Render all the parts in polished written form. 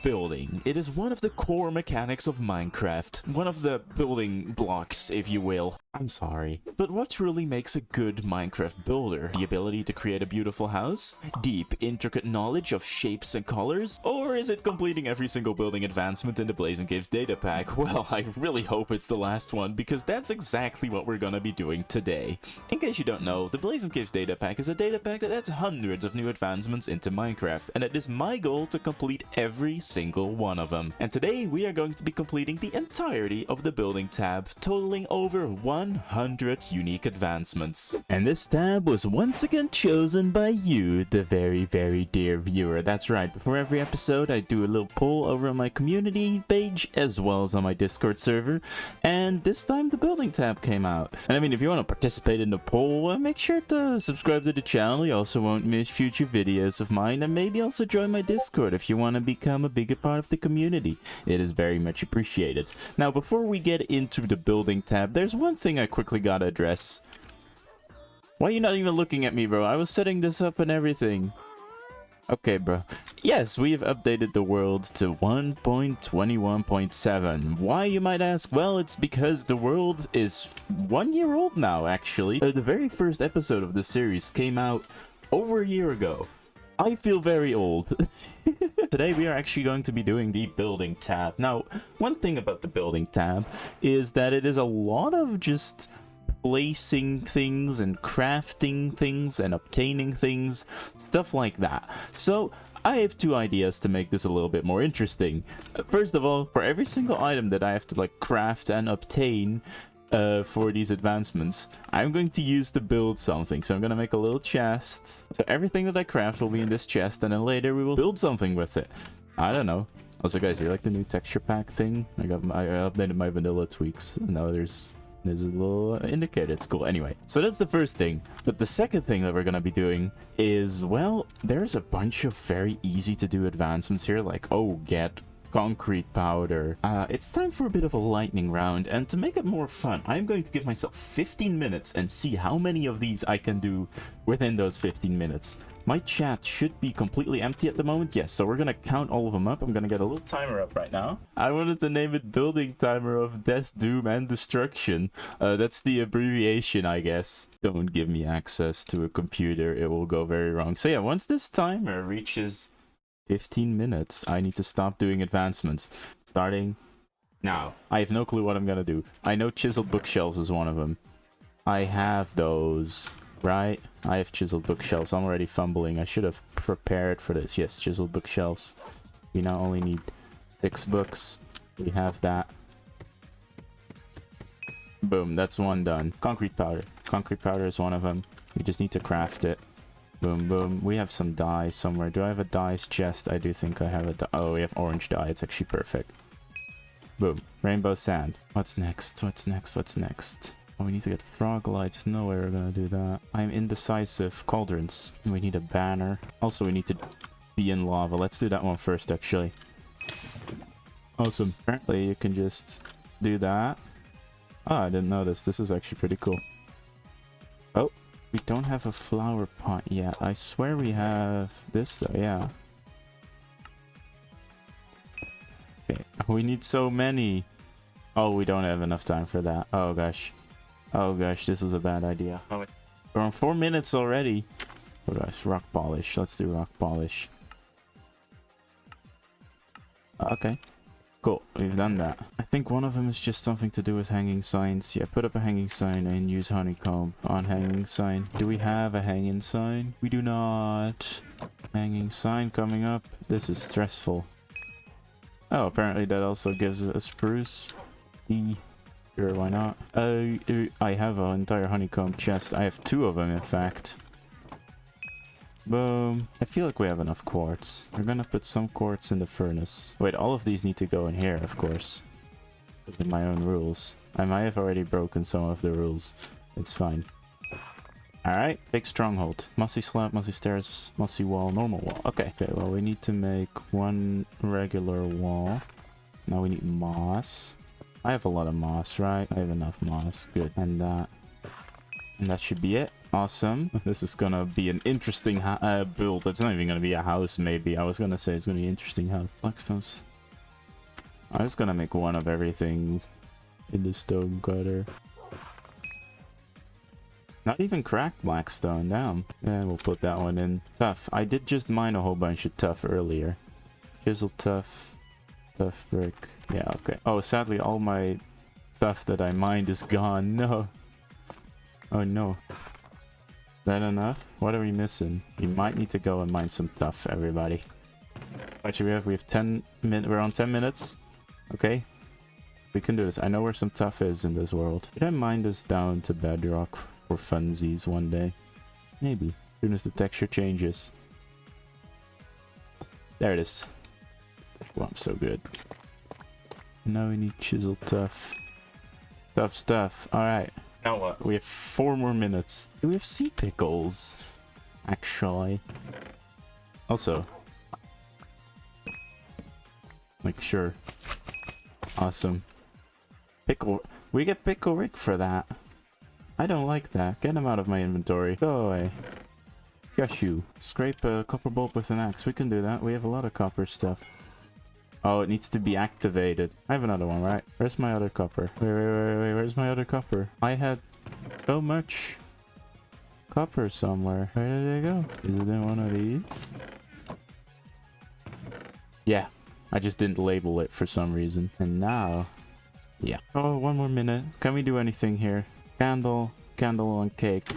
building. It is one of the core mechanics of Minecraft. One of the building blocks, if you will. I'm sorry. But what truly makes a good Minecraft builder? The ability to create a beautiful house? Deep, intricate knowledge of shapes and colors? Or is it completing every single building advancement in the BlazeAndCaves Datapack? Well, I really hope it's the last one, because that's exactly what we're gonna be doing today. In case you don't know, the BlazeAndCaves Datapack is a datapack that adds hundreds of new advancements into Minecraft, and it is my goal to complete every single one of them. And today we are going to be completing the entirety of the building tab, totaling over 100 unique advancements. And this tab was once again chosen by you, the very, very dear viewer. That's right, before every episode I do a little poll over on my community page as well as on my Discord server, and this time the building tab came out. And I mean, if you want to participate in the poll, make sure to subscribe to the channel. You also won't miss future videos of mine, and maybe also join my Discord if you want to become a bigger part of the community. It is very much appreciated. Now, before we get into the building tab, there's one thing I quickly gotta address. Why are you not even looking at me, bro? I was setting this up and everything. Okay, bro. Yes, we have updated the world to 1.21.7. Why, you might ask? Well, it's because the world is 1 year old now, actually. The very first episode of the series came out over a year ago. I feel very old. Today we are actually going to be doing the building tab. Now, one thing about the building tab is that it is a lot of just placing things and crafting things and obtaining things, stuff like that. So I have two ideas to make this a little bit more interesting. First of all, for every single item that I have to like craft and obtain for these advancements, I'm going to use to build something. So I'm going to make a little chest. So everything that I craft will be in this chest, and then later we will build something with it. I don't know. Also, guys, you like the new texture pack thing? I updated my vanilla tweaks. Now there's a little indicator. It's cool. Anyway, so that's the first thing. But the second thing that we're going to be doing is, well, there's a bunch of very easy to do advancements here, like, oh, get concrete powder. It's time for a bit of a lightning round, and to make it more fun, I'm going to give myself 15 minutes and see how many of these I can do within those 15 minutes. My chat should be completely empty at the moment. Yes, so we're gonna count all of them up. I'm gonna get a little timer up right now. I wanted to name it Building Timer of Death, Doom, and Destruction. That's the abbreviation, I guess. Don't give me access to a computer. It will go very wrong. So yeah, once this timer reaches 15 minutes, I need to stop doing advancements. Starting now. I have no clue what I'm gonna do. I know chiseled bookshelves is one of them. I have those. Right, I have chiseled bookshelves. I'm already fumbling. I should have prepared for this. Yes, chiseled bookshelves. We now only need 6 books. We have that. Boom, that's one done. Concrete powder. Concrete powder is one of them. We just need to craft it. Boom, boom. We have some dye somewhere. Do I have a dyes chest? I do think I have a dye. Oh, we have orange dye. It's actually perfect. Boom. Rainbow sand. What's next? What's next? What's next? Oh, we need to get Froglights. No way we're gonna do that. I'm indecisive. Cauldrons. We need a banner. Also, we need to be in lava. Let's do that one first, actually. Awesome. Apparently, you can just do that. Oh, I didn't know this. This is actually pretty cool. Oh, we don't have a flower pot yet. I swear we have this, though. Yeah. Okay. We need so many. Oh, we don't have enough time for that. Oh, gosh. Oh gosh, this was a bad idea. We're on 4 minutes already. Oh gosh, rock polish. Let's do rock polish. Okay. Cool, we've done that. I think one of them is just something to do with hanging signs. Yeah, put up a hanging sign and use honeycomb on hanging sign. Do we have a hanging sign? We do not. Hanging sign coming up. This is stressful. Oh, apparently that also gives a spruce. Sure, why not? I have an entire honeycomb chest. I have 2 of them, in fact. Boom. I feel like we have enough quartz. We're gonna put some quartz in the furnace. Wait, all of these need to go in here, of course. Within my own rules. I might have already broken some of the rules. It's fine. Alright, big stronghold. Mossy slab, mossy stairs, mossy wall, normal wall. Okay, well, we need to make 1 regular wall. Now we need moss. I have a lot of moss, right? I have enough moss. Good. And that should be it. Awesome. This is gonna be an interesting build. It's not even gonna be a house, maybe. I was gonna say it's gonna be an interesting house. Blackstones. I'm just gonna make one of everything in the stone cutter. Not even cracked blackstone, damn. And we'll put that one in. Tough. I did just mine a whole bunch of tough earlier. Chisel tough. Tough brick. Yeah, okay. Oh, sadly all my stuff that I mined is gone. No. Oh no. That enough? What are we missing? We might need to go and mine some tough, everybody. Actually, we have 10 minutes. We're on 10 minutes. Okay. We can do this. I know where some tough is in this world. Should I mine this down to bedrock for funsies one day? Maybe. As soon as the texture changes. There it is. Oh, I'm so good. Now we need chisel tough. Tough stuff. Alright. Now what? We have 4 more minutes. Do we have sea pickles? Actually. Also. Like, sure. Awesome. Pickle. We get pickle Rick for that. I don't like that. Get him out of my inventory. Go away. Cashew. Scrape a copper bolt with an axe. We can do that. We have a lot of copper stuff. Oh, it needs to be activated. I have another one, right? Where's my other copper? Wait. Where's my other copper? I had so much copper somewhere. Where did they go? Is it in one of these? Yeah. I just didn't label it for some reason. And now... yeah. Oh, 1 more minute. Can we do anything here? Candle. Candle on cake.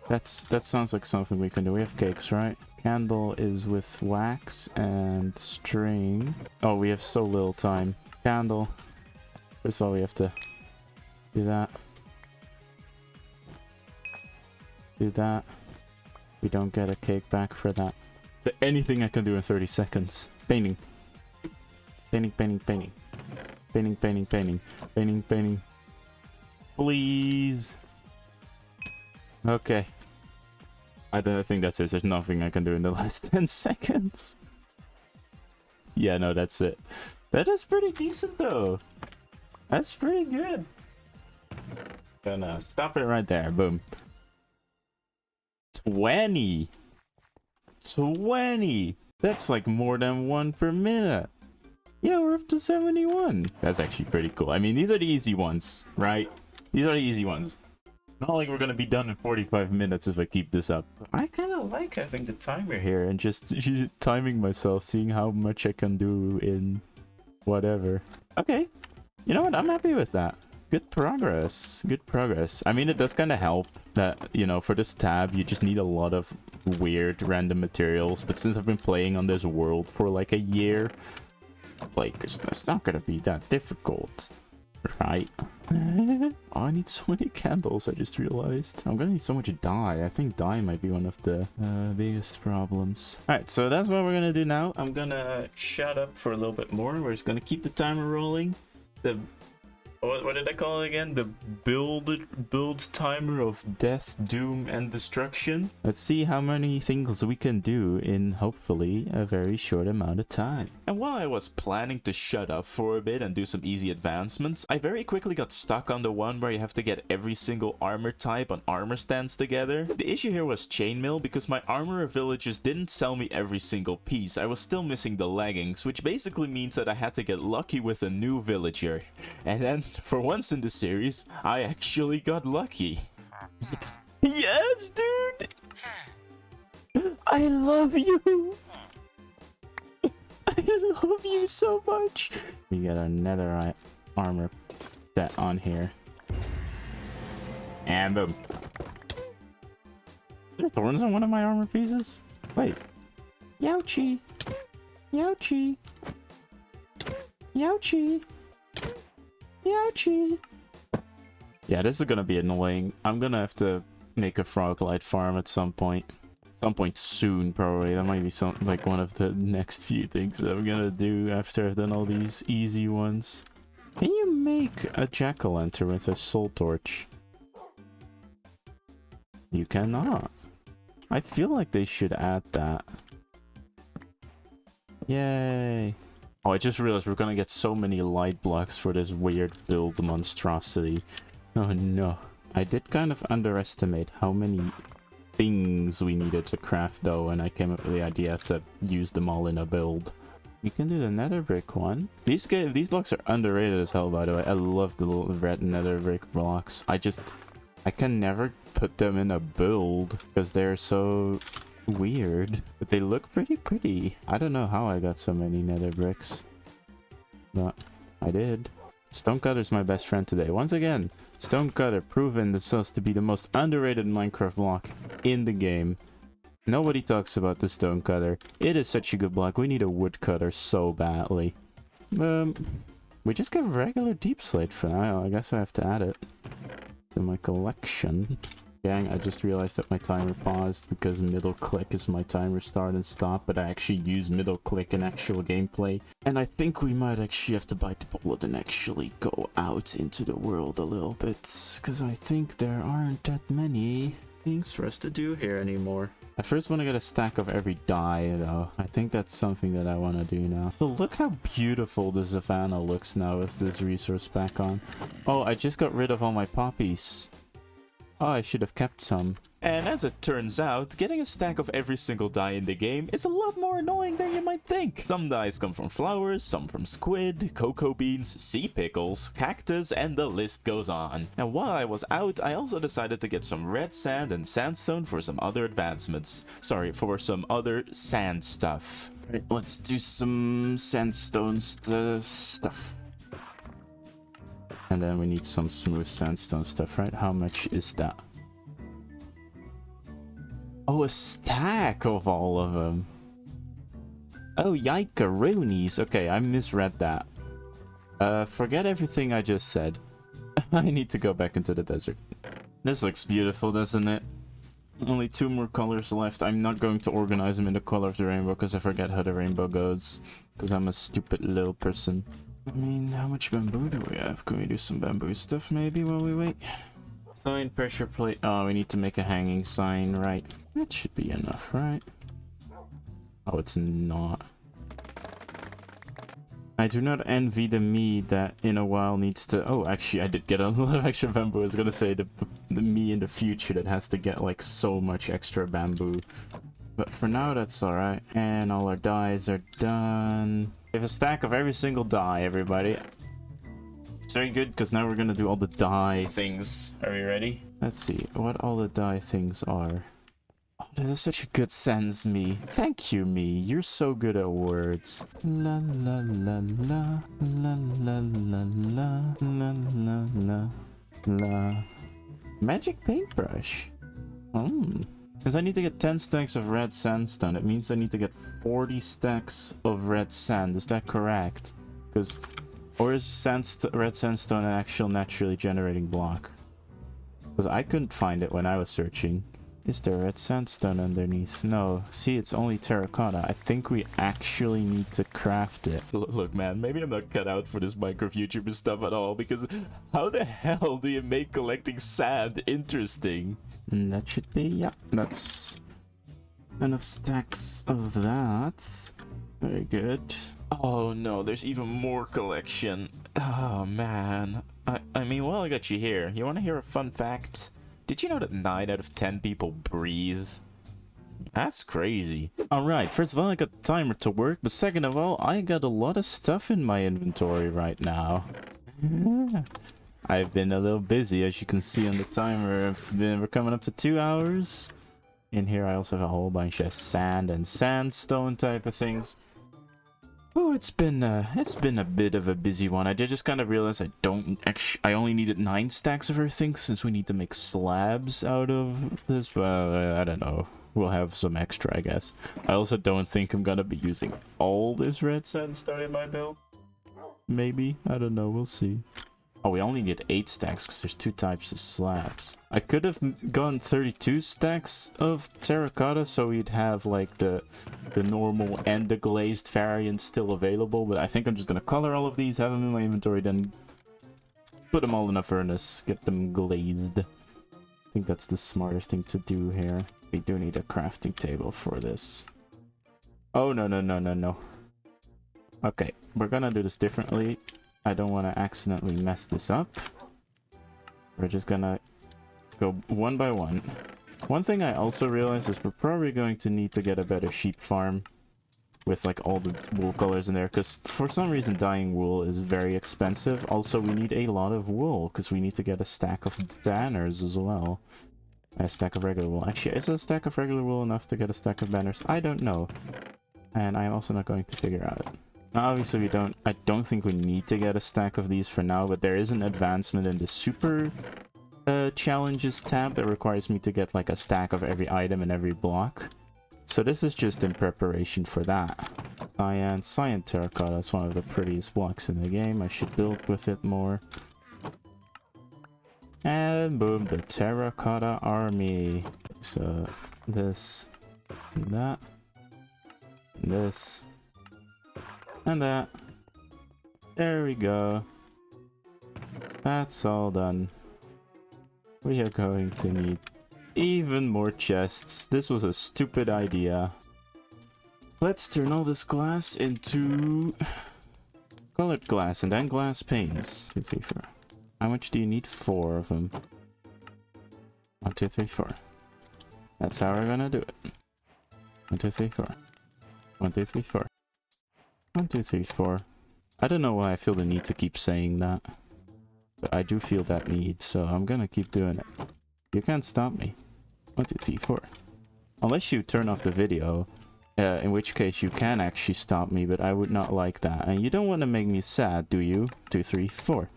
That sounds like something we can do. We have cakes, right? Candle is with wax and string. Oh, we have so little time. Candle. First of all, we have to do that. Do that. We don't get a cake back for that. Is there anything I can do in 30 seconds? Painting. Painting, painting, painting. Painting, painting, painting. Painting, painting. Please. Okay. I think that's it. There's nothing I can do in the last 10 seconds. Yeah, no, that's it. That is pretty decent, though. That's pretty good. Gonna stop it right there. Boom. 20. 20. That's like more than 1 per minute. Yeah, we're up to 71. That's actually pretty cool. I mean, these are the easy ones, right? These are the easy ones. Not like we're gonna be done in 45 minutes if I keep this up. I kind of like having the timer here and just timing myself, seeing how much I can do in whatever. Okay. You know what? I'm happy with that. Good progress. Good progress. I mean, it does kind of help that, you know, for this tab, you just need a lot of weird random materials. But since I've been playing on this world for like a year, like, it's not gonna be that difficult. Right. Oh, I need so many candles, I just realized. I'm gonna need so much dye. I think dye might be one of the biggest problems. Alright, so that's what we're gonna do now. I'm gonna shut up for a little bit more. We're just gonna keep the timer rolling. The... what did I call it again? The build timer of death, doom, and destruction. Let's see how many things we can do in hopefully a very short amount of time. And while I was planning to shut up for a bit and do some easy advancements, I very quickly got stuck on the one where you have to get every single armor type on armor stands together. The issue here was chainmail because my armorer villages didn't sell me every single piece. I was still missing the leggings, which basically means that I had to get lucky with a new villager. And then for once in the series, I actually got lucky. Yes, dude! I love you! I love you so much! We got our netherite armor set on here. And boom. Are there thorns on one of my armor pieces? Wait. Youchie! Youchie! Youchie! Youchie! Yeah, this is gonna be annoying. I'm gonna have to make a Froglight farm at some point. Some point soon, probably. That might be like one of the next few things that I'm gonna do after I've done all these easy ones. Can you make a jack-o'-lantern with a soul torch? You cannot. I feel like they should add that. Yay! Oh, I just realized we're gonna get so many light blocks for this weird build monstrosity. Oh no. I did kind of underestimate how many things we needed to craft though, and I came up with the idea to use them all in a build. You can do the nether brick one. These blocks are underrated as hell, by the way. I love the little red nether brick blocks. I can never put them in a build because they're so weird, but they look pretty pretty. I don't know how I got so many nether bricks, but I did. Stonecutter's my best friend today. Once again, Stonecutter proven themselves to be the most underrated Minecraft block in the game. Nobody talks about the Stonecutter. It is such a good block. We need a woodcutter so badly. We just get regular deep slate for now. I guess I have to add it to my collection. Gang, I just realized that my timer paused because middle click is my timer start and stop, but I actually use middle click in actual gameplay. And I think we might actually have to bite the bullet and actually go out into the world a little bit, because I think there aren't that many things for us to do here anymore. I first want to get a stack of every dye though. I think that's something that I want to do now. So look how beautiful the savannah looks now with this resource pack on. Oh, I just got rid of all my poppies. Oh, I should have kept some. And as it turns out, getting a stack of every single dye in the game is a lot more annoying than you might think. Some dyes come from flowers, some from squid, cocoa beans, sea pickles, cactus, and the list goes on. And while I was out, I also decided to get some red sand and sandstone for some other advancements. Sorry, for some other sand stuff. Right, let's do some sandstone stuff. And then we need some smooth sandstone stuff, right? How much is that? Oh, a stack of all of them. Oh, yikaroonies. Okay, I misread that. Forget everything I just said. I need to go back into the desert. This looks beautiful, doesn't it? Only 2 more colors left. I'm not going to organize them in the color of the rainbow because I forget how the rainbow goes. Because I'm a stupid little person. I mean, how much bamboo do we have? Can we do some bamboo stuff maybe while we wait? Sign, pressure plate. Oh, we need to make a hanging sign, right? That should be enough, right? Oh, it's not. I do not envy the me that in a while needs to... Oh, actually, I did get a lot of extra bamboo. I was gonna say the me in the future that has to get like so much extra bamboo. But for now, that's alright. And all our dyes are done. We have a stack of every single dye, everybody. It's very good, because now we're gonna do all the dye things. Are we ready? Let's see what all the dye things are. Oh, that is such a good sense, me. Thank you, me. You're so good at words. La la la la la la la la la la la la. Magic paintbrush. Since I need to get 10 stacks of red sandstone, it means I need to get 40 stacks of red sand. Is that correct? Because, or is red sandstone an actual naturally generating block? Because I couldn't find it when I was searching. Is there red sandstone underneath? No. See, it's only terracotta. I think we actually need to craft it. Look, man, maybe I'm not cut out for this Minecraft YouTuber stuff at all, because how the hell do you make collecting sand interesting? That should be, yeah, that's enough stacks of that. Very good. Oh no, there's even more collection. Oh man. I mean, while I got you here, you want to hear a fun fact? Did you know that 9 out of 10 people breathe? That's crazy. Alright, first of all, I got the timer to work, but second of all, I got a lot of stuff in my inventory right now. I've been a little busy, as you can see on the timer. We're coming up to 2 hours. In here I also have a whole bunch of sand and sandstone type of things. Oh, it's been a bit of a busy one. I did just kind of realize I only needed 9 stacks of everything since we need to make slabs out of this. Well, I don't know. We'll have some extra, I guess. I also don't think I'm gonna be using all this red sandstone in my build. Maybe. I don't know. We'll see. Oh, we only need 8 stacks because there's 2 types of slabs. I could have gone 32 stacks of terracotta so we'd have like the normal and the glazed variants still available, but I think I'm just gonna color all of these, have them in my inventory, then put them all in a furnace, get them glazed. I think that's the smarter thing to do here. We do need a crafting table for this. Oh, no. Okay, we're gonna do this differently. I don't want to accidentally mess this up. We're just gonna Go one by one. One thing I also realized is we're probably going to need to get a better sheep farm with like all the wool colors in there, because for some reason dyeing wool is very expensive. Also, we need a lot of wool because we need to get a stack of banners as well. A stack of regular wool. Actually, is a stack of regular wool enough to get a stack of banners? I don't know. And I'm also not going to figure out it. Now, obviously, I don't think we need to get a stack of these for now, but there is an advancement in the super challenges tab that requires me to get like a stack of every item in every block. So this is just in preparation for that. Cyan terracotta is one of the prettiest blocks in the game. I should build with it more. And boom, the terracotta army. So this, and that, and this, and that. There we go. That's all done. We are going to need even more chests. This was a stupid idea. Let's turn all this glass into colored glass and then glass panes. 2, 3, 4. How much do you need? 4 of them. 1, 2, 3, 4. That's how we're gonna do it. 1, 2, 3, 4. 1, 2, 3, 4. 1, 2, 3, 4. I don't know why I feel the need to keep saying that, but I do feel that need, so I'm gonna keep doing it. You can't stop me. 1, 2, 3, 4. Unless you turn off the video, in which case you can actually stop me, but I would not like that. And you don't want to make me sad, do you? 2, 3, 4.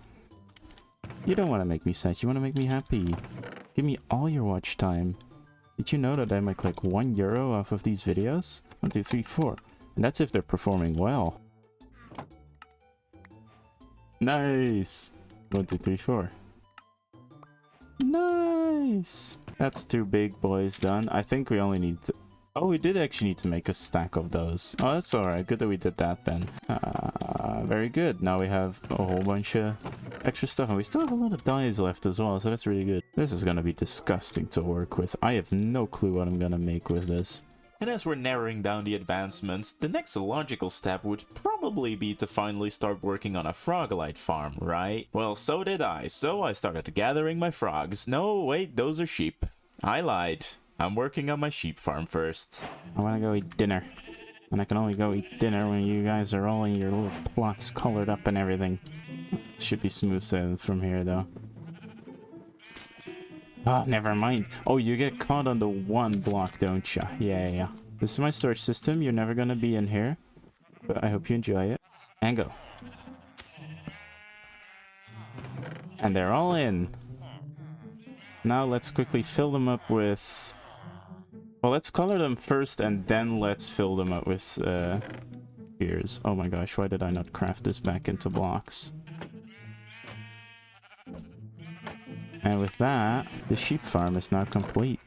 You don't want to make me sad, you want to make me happy. Give me all your watch time. Did you know that I make like €1 off of these videos? 1, 2, 3, 4. And that's if they're performing well. Nice! 1, 2, 3, 4. Nice! That's 2 big boys done. I think we only need to... Oh, we did actually need to make a stack of those. Oh, that's alright. Good that we did that then. Very good. Now we have a whole bunch of extra stuff. And we still have a lot of dyes left as well, so that's really good. This is going to be disgusting to work with. I have no clue what I'm going to make with this. And as we're narrowing down the advancements, the next logical step would probably be to finally start working on a Froglight farm, right? Well, so did I. So I started gathering my frogs. No, wait, those are sheep. I lied. I'm working on my sheep farm first. I want to go eat dinner. And I can only go eat dinner when you guys are all in your little plots colored up and everything. Should be smooth sailing from here, though. Oh, never mind. Oh, you get caught on the 1 block, don't ya? Yeah. This is my storage system. You're never gonna be in here. But I hope you enjoy it. And go. And they're all in. Now let's quickly fill them up with... Well, let's color them first and then let's fill them up with spears. Oh my gosh, why did I not craft this back into blocks? And with that, the sheep farm is now complete.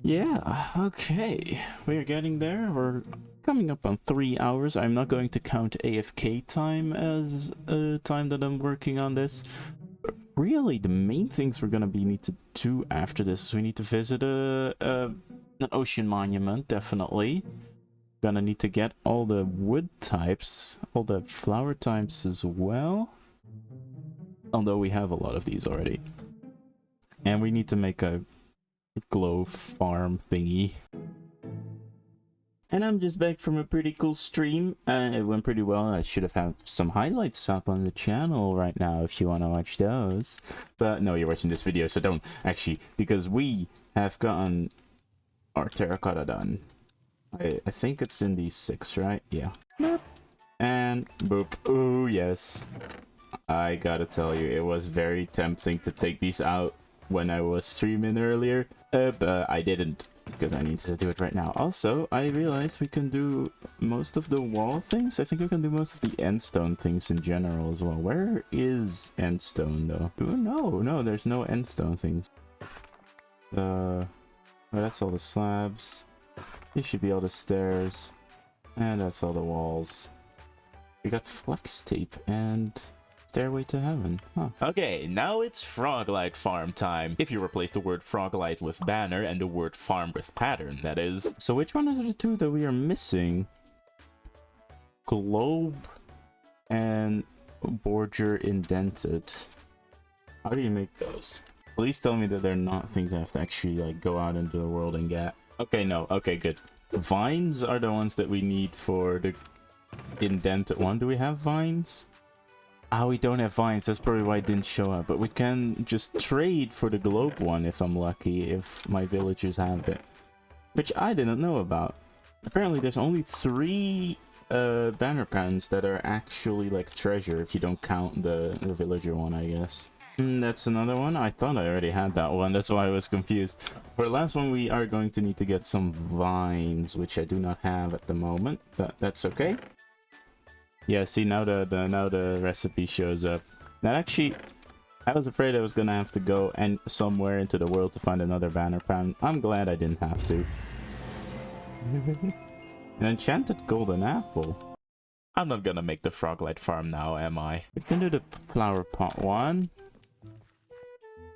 Yeah, okay. We're getting there. We're coming up on 3 hours. I'm not going to count AFK time as time that I'm working on this. But really, the main things we're gonna need to do after this is we need to visit an ocean monument, definitely. Gonna need to get all the wood types, all the flower types as well. Although we have a lot of these already. And we need to make a glow farm thingy. And I'm just back from a pretty cool stream. It went pretty well. I should have had some highlights up on the channel right now if you want to watch those. But no, you're watching this video, so don't actually, because we have gotten our terracotta done. I think it's in these 6, right? Yeah. Boop. And boop. Oh, yes. I gotta tell you, it was very tempting to take these out when I was streaming earlier, but I didn't, because I need to do it right now. Also, I realized we can do most of the wall things. I think we can do most of the endstone things in general as well. Where is endstone, though? Oh, no, there's no endstone things. Oh, that's all the slabs. These should be all the stairs. And that's all the walls. We got flex tape and... Stairway to Heaven, huh. Okay, now it's Froglight farm time. If you replace the word Froglight with banner and the word farm with pattern, that is. So which one is the 2 that we are missing? Globe and border indented. How do you make those? Please tell me that they're not things I have to actually like go out into the world and get. Okay, no. Okay, good. Vines are the ones that we need for the indented one. Do we have vines? Ah, we don't have vines. That's probably why it didn't show up. But we can just trade for the globe one if I'm lucky, if my villagers have it. Which I didn't know about. Apparently there's only 3 banner pans that are actually like treasure if you don't count the villager one, I guess. That's another one. I thought I already had that one. That's why I was confused. For the last one, we are going to need to get some vines, which I do not have at the moment, but that's okay. Yeah, see, now the recipe shows up. That actually, I was afraid I was gonna have to go and somewhere into the world to find another banner pan. I'm glad I didn't have to. An enchanted golden apple. I'm not gonna make the Froglight farm now, am I? We can do the flower pot one.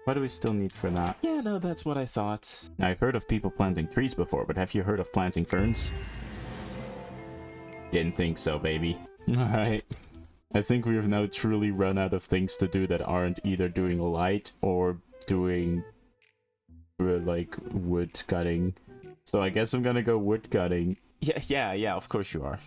What do we still need for that? Yeah, no, that's what I thought. Now, I've heard of people planting trees before, but have you heard of planting ferns? Didn't think so, baby. Alright. I think we've now truly run out of things to do that aren't either doing light or doing, like, wood cutting. So I guess I'm gonna go wood cutting. Yeah, of course you are.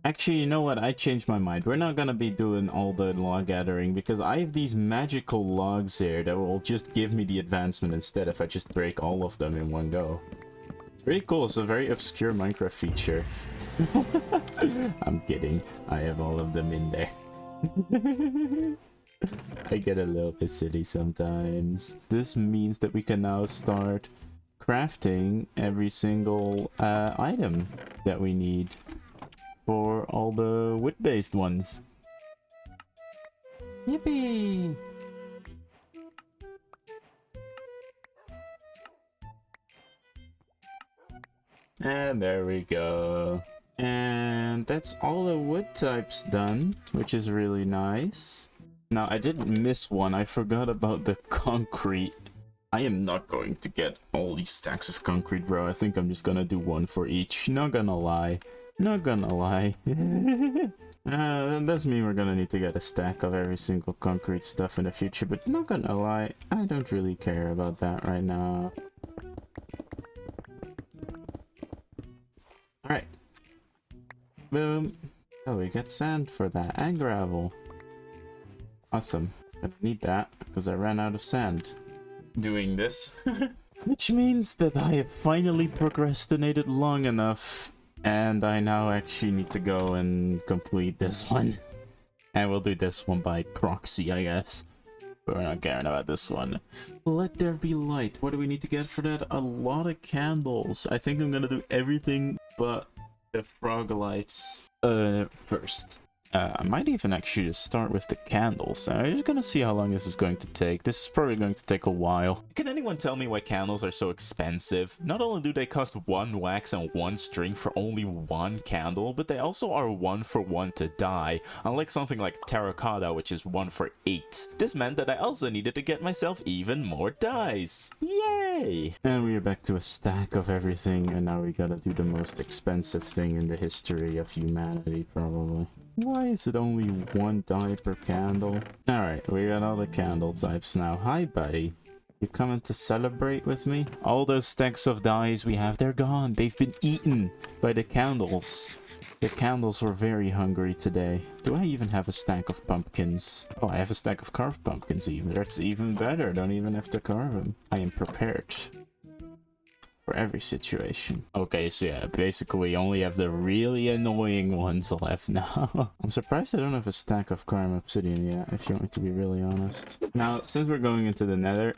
Actually, you know what? I changed my mind. We're not gonna be doing all the log gathering because I have these magical logs here that will just give me the advancement instead if I just break all of them in one go. It's pretty cool. It's a very obscure Minecraft feature. I'm kidding. I have all of them in there. I get a little bit silly sometimes. This means that we can now start crafting every single item that we need for all the wood-based ones. Yippee! And there we go. And that's all the wood types done, which is really nice. Now, I didn't miss one. I forgot about the concrete. I am not going to get all these stacks of concrete, bro. I think I'm just gonna do one for each. Not gonna lie. Not gonna lie. That does mean we're gonna need to get a stack of every single concrete stuff in the future, but not gonna lie, I don't really care about that right now. Alright. Boom. Oh, we get sand for that, and gravel. Awesome. Gonna need that, because I ran out of sand doing this. Which means that I have finally procrastinated long enough. And I now actually need to go and complete this one. And we'll do this one by proxy, I guess. But we're not caring about this one. Let there be light. What do we need to get for that? A lot of candles. I think I'm gonna do everything but the Froglights first. I might even actually just start with the candles. I'm just gonna see how long this is going to take. This is probably going to take a while. Can anyone tell me why candles are so expensive? Not only do they cost 1 wax and 1 string for only 1 candle, but they also are 1 for 1 to dye, unlike something like terracotta, which is 1 for 8. This meant that I also needed to get myself even more dyes. Yay! And we are back to a stack of everything, and now we gotta do the most expensive thing in the history of humanity, probably. Why is it only 1 dye per candle? Alright, we got all the candle types now. Hi, buddy. You coming to celebrate with me? All those stacks of dyes we have, they're gone. They've been eaten by the candles. The candles were very hungry today. Do I even have a stack of pumpkins? Oh, I have a stack of carved pumpkins even. That's even better. Don't even have to carve them. I am prepared for every situation. Okay, so yeah, basically we only have the really annoying ones left now. I'm surprised I don't have a stack of Karma Obsidian yet, if you want me to be really honest. Now, since we're going into the nether,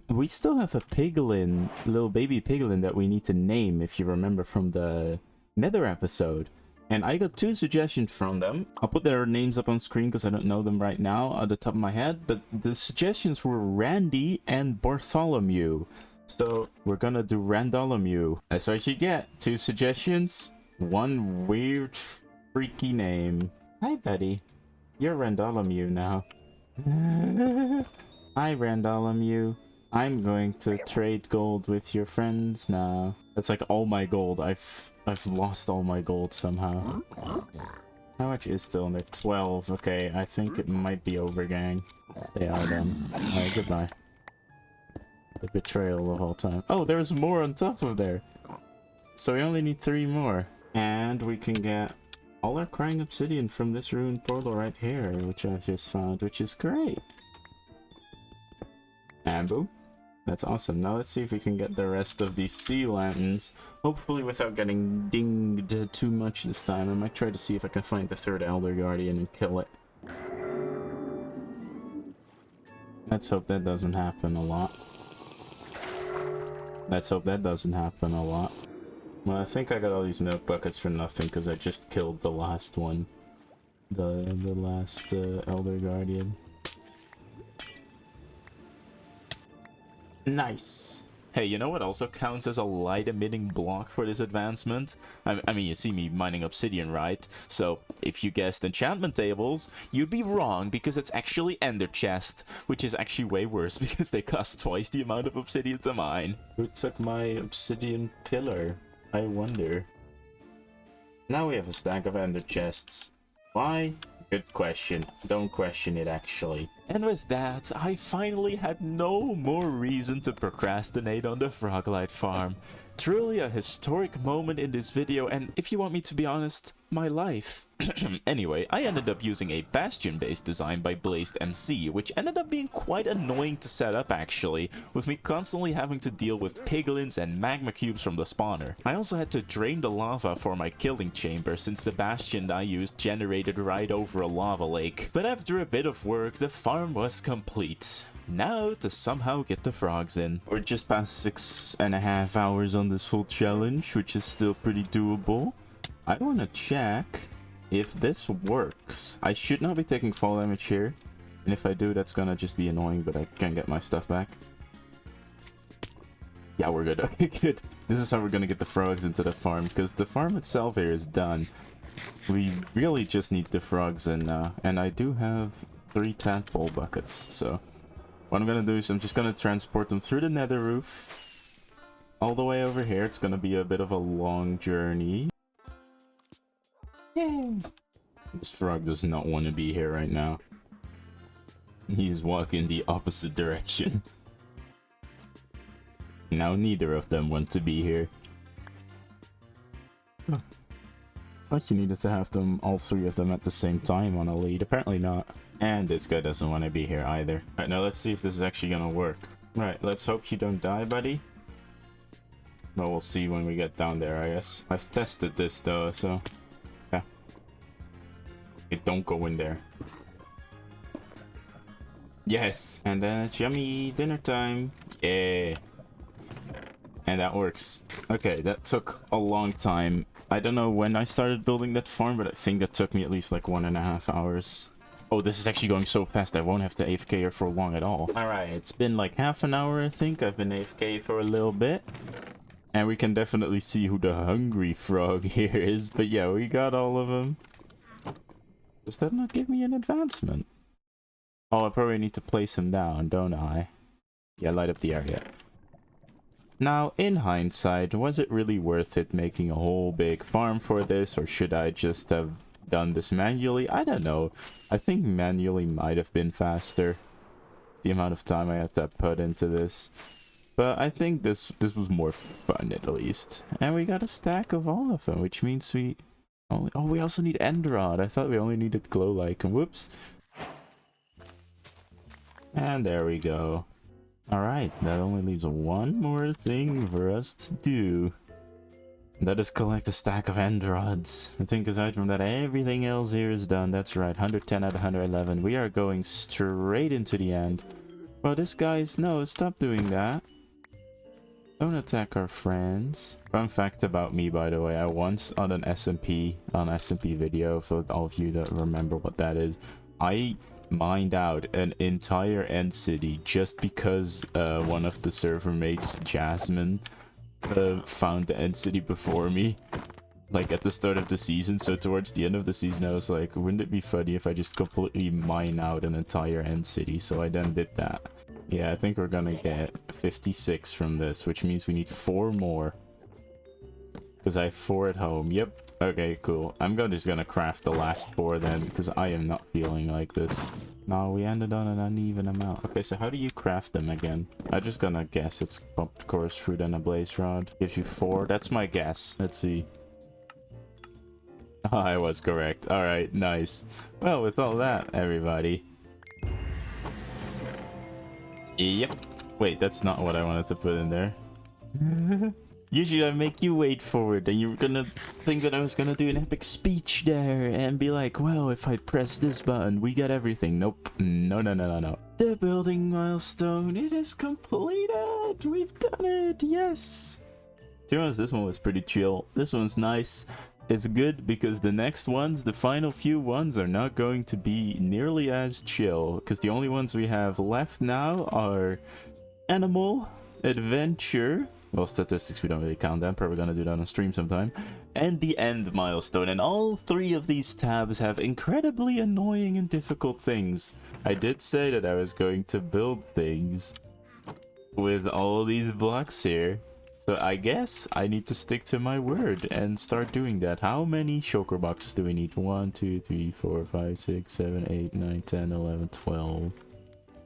we still have a piglin, little baby piglin that we need to name, if you remember from the nether episode. And I got 2 suggestions from them. I'll put their names up on screen because I don't know them right now at the top of my head, but the suggestions were Randy and Bartholomew. So we're gonna do Randolomew. That's what you get. 2 suggestions, 1 weird freaky name. Hi, buddy. You're Randolomew now. Hi, Randolomew. I'm going to trade gold with your friends now. That's like all my gold. I've lost all my gold somehow. How much is still in there? 12. Okay, I think it might be over, gang. They are done. Alright, goodbye. The betrayal the whole time. Oh, there's more on top of there. So we only need 3 more. And we can get all our crying obsidian from this ruined portal right here, which I've just found, which is great. And boom. That's awesome. Now let's see if we can get the rest of these sea lanterns. Hopefully without getting dinged too much this time. I might try to see if I can find the 3rd Elder Guardian and kill it. Let's hope that doesn't happen a lot. Let's hope that doesn't happen a lot. Well, I think I got all these milk buckets for nothing because I just killed the last one. The last Elder Guardian. Nice. Hey, you know what also counts as a light emitting block for this advancement? I mean, you see me mining obsidian, right? So, if you guessed enchantment tables, you'd be wrong because it's actually ender chest, which is actually way worse because they cost twice the amount of obsidian to mine. Who took my obsidian pillar? I wonder. Now we have a stack of ender chests. Why? Good question. Don't question it, actually. And with that, I finally had no more reason to procrastinate on the Froglight farm. Truly a historic moment in this video, and if you want me to be honest, my life. Anyway, I ended up using a bastion-based design by BlazeAndCaves, which ended up being quite annoying to set up actually, with me constantly having to deal with piglins and magma cubes from the spawner. I also had to drain the lava for my killing chamber, since the bastion I used generated right over a lava lake. But after a bit of work, the farm was complete. Now to somehow get the frogs in. We're just past 6.5 hours on this full challenge, which is still pretty doable. I want to check if this works. I should not be taking fall damage here, and if I do, that's gonna just be annoying, but I can get my stuff back. Yeah, we're good. Okay, good. This is how we're gonna get the frogs into the farm, because the farm itself here is done. We really just need the frogs in now, and I do have 3 tadpole buckets, so what I'm gonna do is I'm just gonna transport them through the nether roof all the way over here. It's gonna be a bit of a long journey. Yay! This frog does not want to be here right now. He's walking the opposite direction. Now neither of them want to be here. Huh. I thought you needed to have them, all 3 of them at the same time on a lead. Apparently not. And this guy doesn't want to be here either. Alright, now let's see if this is actually gonna work. Right, let's hope you don't die, buddy. Well, we'll see when we get down there, I guess. I've tested this though, so yeah. Okay, don't go in there. Yes! And then it's yummy dinner time. Yeah. And that works. Okay, that took a long time. I don't know when I started building that farm, but I think that took me at least like 1.5 hours. Oh, this is actually going so fast I won't have to AFK here for long at all. Alright, it's been like half an hour, I think. I've been AFK for a little bit. And we can definitely see who the hungry frog here is. But yeah, we got all of them. Does that not give me an advancement? Oh, I probably need to place him down, don't I? Yeah, light up the area. Now, in hindsight, was it really worth it making a whole big farm for this? Or should I just have done this manually? I don't know. I think manually might have been faster. The amount of time I had to put into this. But I think this was more fun at least. And we got a stack of all of them, which means we only... Oh, we also need Enderod. I thought we only needed Glow-like. Whoops. And there we go. Alright, that only leaves one more thing for us to do. That is collect a stack of Enderods. I think aside from that, everything else here is done. That's right, 110 out of 111. We are going straight into the end. Well, this guy's... No, stop doing that. Don't attack our friends. Fun fact about me, by the way, I once on an SMP video, for all of you that remember what that is, I mined out an entire end city just because one of the server mates, Jasmine, found the end city before me, like at the start of the season. So towards the end of the season I was like, wouldn't it be funny if I just completely mine out an entire end city? So I then did that. Yeah, I think we're gonna get 56 from this, which means we need 4 more, because I have 4 at home. Yep, Okay, cool. Just gonna craft the last 4 then, because I am not feeling like this. No, we ended on an uneven amount. Okay, so how do you craft them again? I'm just gonna guess it's pumped coarse fruit and a blaze rod. Gives you 4. That's my guess. Let's see. Oh, I was correct. Alright, nice. Well, with all that, everybody. Yep. Wait, that's not what I wanted to put in there. Usually I make you wait for it, and you were gonna think that I was gonna do an epic speech there and be like, well, if I press this button, we get everything. Nope. No, no, no, no, no. The building milestone, it is completed. We've done it. Yes. To be honest, this one was pretty chill. This one's nice. It's good because the next ones, the final few ones, are not going to be nearly as chill, because the only ones we have left now are Animal, Adventure. Well, statistics, we don't really count them. Probably gonna do that on stream sometime. And the end milestone. And all 3 of these tabs have incredibly annoying and difficult things. I did say that I was going to build things with all these blocks here. So I guess I need to stick to my word and start doing that. How many shulker boxes do we need? 1, 2, 3, 4, 5, 6, 7, 8, 9, 10, 11, 12.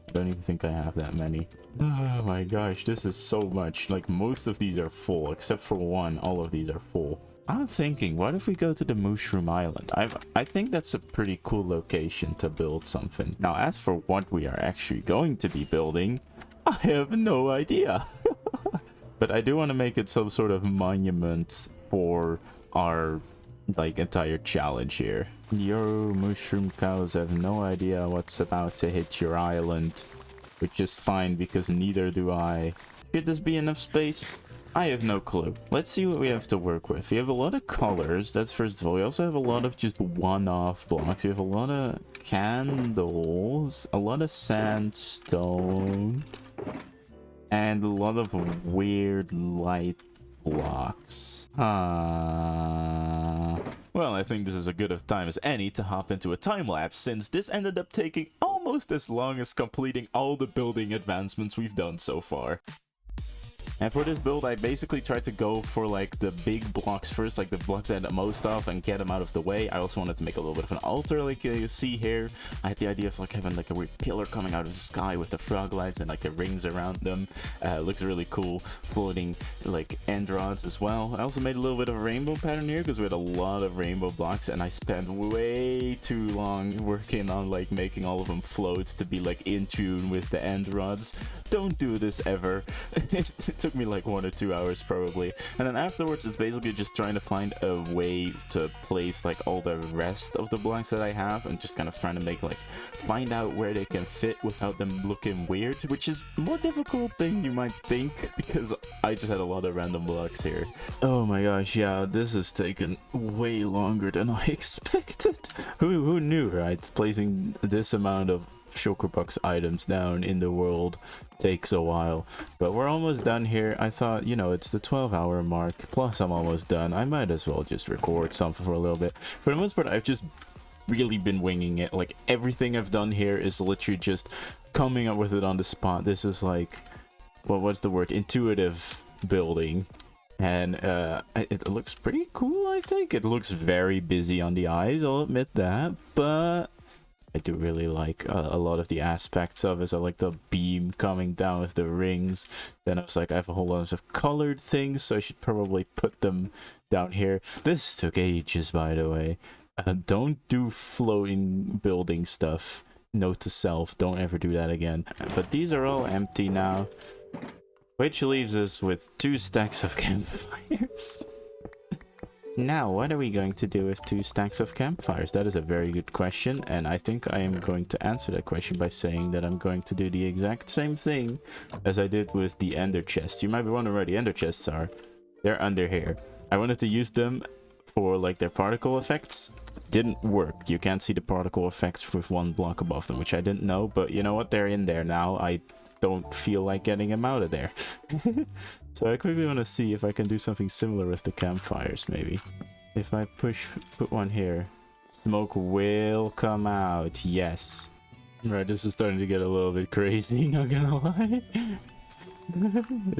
I don't even think I have that many. Oh my gosh, this is so much. Like, most of these are full, except for one. All of these are full. I'm thinking, what if we go to the Mushroom Island? I think that's a pretty cool location to build something. Now, as for what we are actually going to be building, I have no idea. But I do want to make it some sort of monument for our, like, entire challenge here. Your mushroom cows have no idea what's about to hit your island. Which is fine, because neither do I. Should this be enough space? I have no clue. Let's see what we have to work with. We have a lot of colors, that's first of all. We also have a lot of just one-off blocks. We have a lot of candles, a lot of sandstone, and a lot of weird light blocks. Well, I think this is as good a time as any to hop into a time lapse, since this ended up taking almost as long as completing all the building advancements we've done so far. And for this build, I basically tried to go for like the big blocks first, like the blocks I had the most of, and get them out of the way. I also wanted to make a little bit of an altar, like you see here. I had the idea of like having like a weird pillar coming out of the sky with the Froglights and like the rings around them. Looks really cool. Floating like end rods as well. I also made a little bit of a rainbow pattern here because we had a lot of rainbow blocks, and I spent way too long working on like making all of them float to be like in tune with the end rods. Don't do this ever. It took me like 1 or 2 hours probably, and then afterwards it's basically just trying to find a way to place like all the rest of the blocks that I have, and just kind of trying to make like find out where they can fit without them looking weird, which is more difficult than you might think because I just had a lot of random blocks here. Oh my gosh, yeah, this has taken way longer than I expected. Who knew, right? Placing this amount of shulker box items down in the world takes a while, but we're almost done here. I thought, you know, it's the 12-hour mark, plus I'm almost done. I might as well just record something for a little bit. For the most part, I've just really been winging it. Like, everything I've done here is literally just coming up with it on the spot. This is like, well, what's the word? Intuitive building. And it looks pretty cool, I think. It looks very busy on the eyes, I'll admit that, but I do really like a lot of the aspects of it. I like the beam coming down with the rings. Then I was like, I have a whole lot of colored things, so I should probably put them down here. This took ages, by the way. Don't do floating building stuff. Note to self, don't ever do that again. But these are all empty now, which leaves us with 2 stacks of campfires. Now, what are we going to do with 2 stacks of campfires? That is a very good question, and I think I am going to answer that question by saying that I'm going to do the exact same thing as I did with the ender chests. You might be wondering where the ender chests are. They're under here. I wanted to use them for like their particle effects. Didn't work. You can't see the particle effects with 1 block above them, which I didn't know, but you know what? They're in there now. I don't feel like getting them out of there. So I quickly want to see if I can do something similar with the campfires, maybe. If I put one here, smoke will come out. Yes. Right, this is starting to get a little bit crazy, not gonna lie.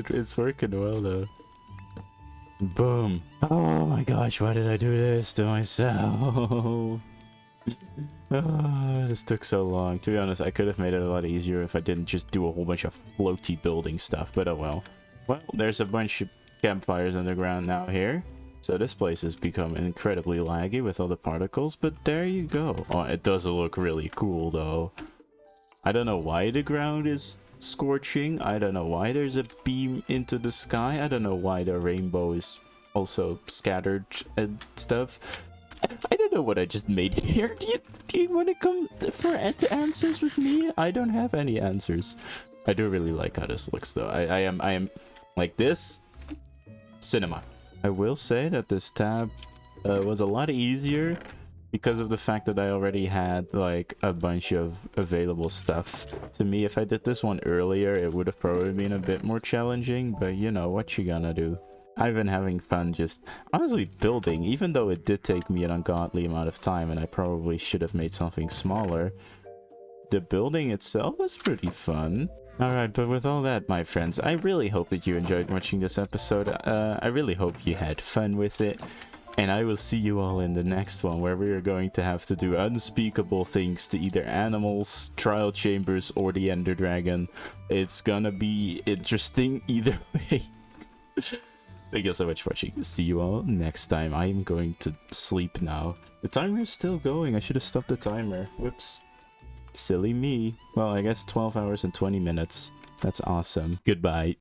It's working well though. Boom. Oh my gosh, why did I do this to myself? This took so long. To be honest, I could have made it a lot easier if I didn't just do a whole bunch of floaty building stuff, but oh well. Well, there's a bunch of campfires underground now here. So this place has become incredibly laggy with all the particles, but there you go. Oh, it does look really cool though. I don't know why the ground is scorching. I don't know why there's a beam into the sky. I don't know why the rainbow is also scattered and stuff. I don't know what I just made here. Do you want to come to answers with me? I don't have any answers. I do really like how this looks though. I am like this. Cinema. I will say that this tab was a lot easier because of the fact that I already had like a bunch of available stuff. To me, if I did this one earlier, it would have probably been a bit more challenging, but you know, what you gonna do? I've been having fun just honestly building, even though it did take me an ungodly amount of time and I probably should have made something smaller. The building itself was pretty fun. Alright, but with all that, my friends, I really hope that you enjoyed watching this episode. I really hope you had fun with it. And I will see you all in the next one, where we are going to have to do unspeakable things to either animals, trial chambers, or the Ender Dragon. It's gonna be interesting either way. Thank you so much for watching. See you all next time. I'm going to sleep now. The timer is still going. I should have stopped the timer. Whoops. Silly me. Well, I guess 12 hours and 20 minutes. That's awesome. Goodbye.